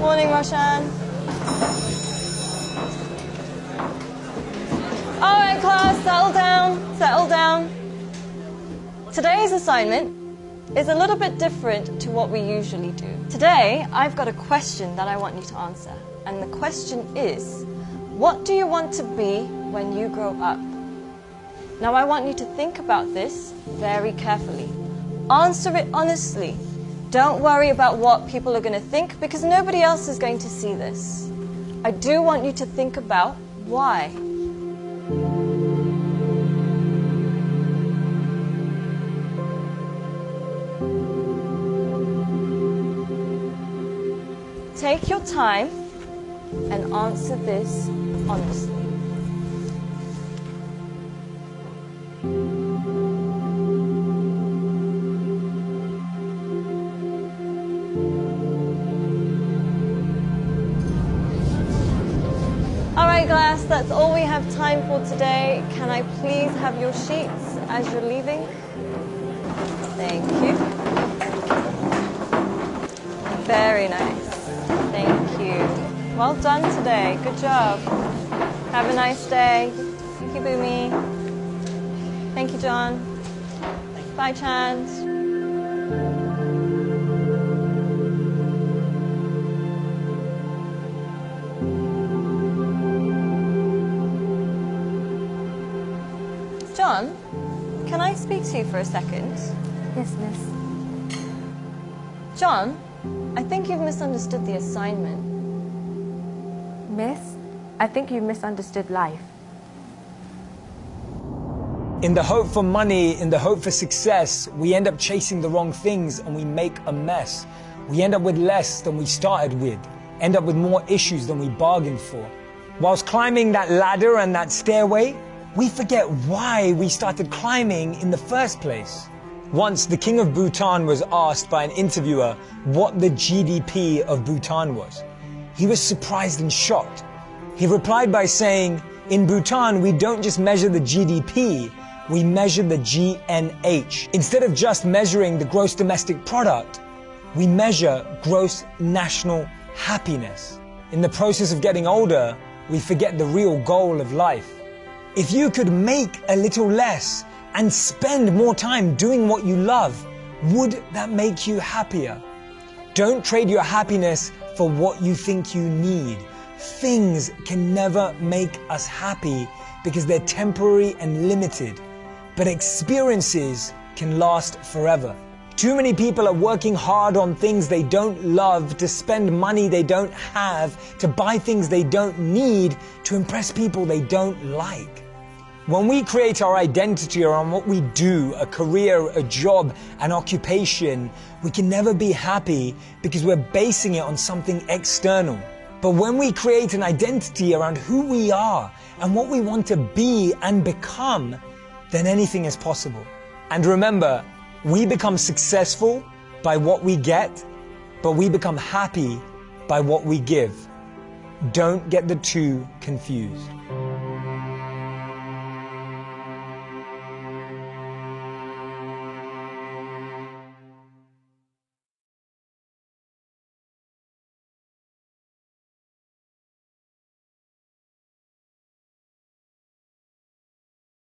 Morning, Roshan. All right, class, settle down, settle down. Today's assignment is a little bit different to what we usually do. Today, I've got a question that I want you to answer. And the question is, what do you want to be when you grow up? Now, I want you to think about this very carefully. Answer it honestly. Don't worry about what people are going to think, because nobody else is going to see this. I do want you to think about why. Take your time and answer this honestly. Alright, class, that's all we have time for today. Can I please have your sheets as you're leaving? Thank you. Very nice. Thank you. Well done today. Good job. Have a nice day. Thank you, Boomy. Thank you, John. Bye, Chand. John, can I speak to you for a second? Yes, miss. John, I think you've misunderstood the assignment. Miss, I think you misunderstood life. In the hope for money, in the hope for success, we end up chasing the wrong things and we make a mess. We end up with less than we started with, end up with more issues than we bargained for. Whilst climbing that ladder and that stairway, we forget why we started climbing in the first place. Once, the king of Bhutan was asked by an interviewer what the GDP of Bhutan was. He was surprised and shocked. He replied by saying, in Bhutan, we don't just measure the GDP, we measure the GNH. Instead of just measuring the gross domestic product, we measure gross national happiness. In the process of getting older, we forget the real goal of life. If you could make a little less and spend more time doing what you love, would that make you happier? Don't trade your happiness for what you think you need. Things can never make us happy because they're temporary and limited, but experiences can last forever. Too many people are working hard on things they don't love, to spend money they don't have, to buy things they don't need, to impress people they don't like. When we create our identity around what we do, a career, a job, an occupation, we can never be happy because we're basing it on something external. But when we create an identity around who we are and what we want to be and become, then anything is possible. And remember, we become successful by what we get, but we become happy by what we give. Don't get the two confused.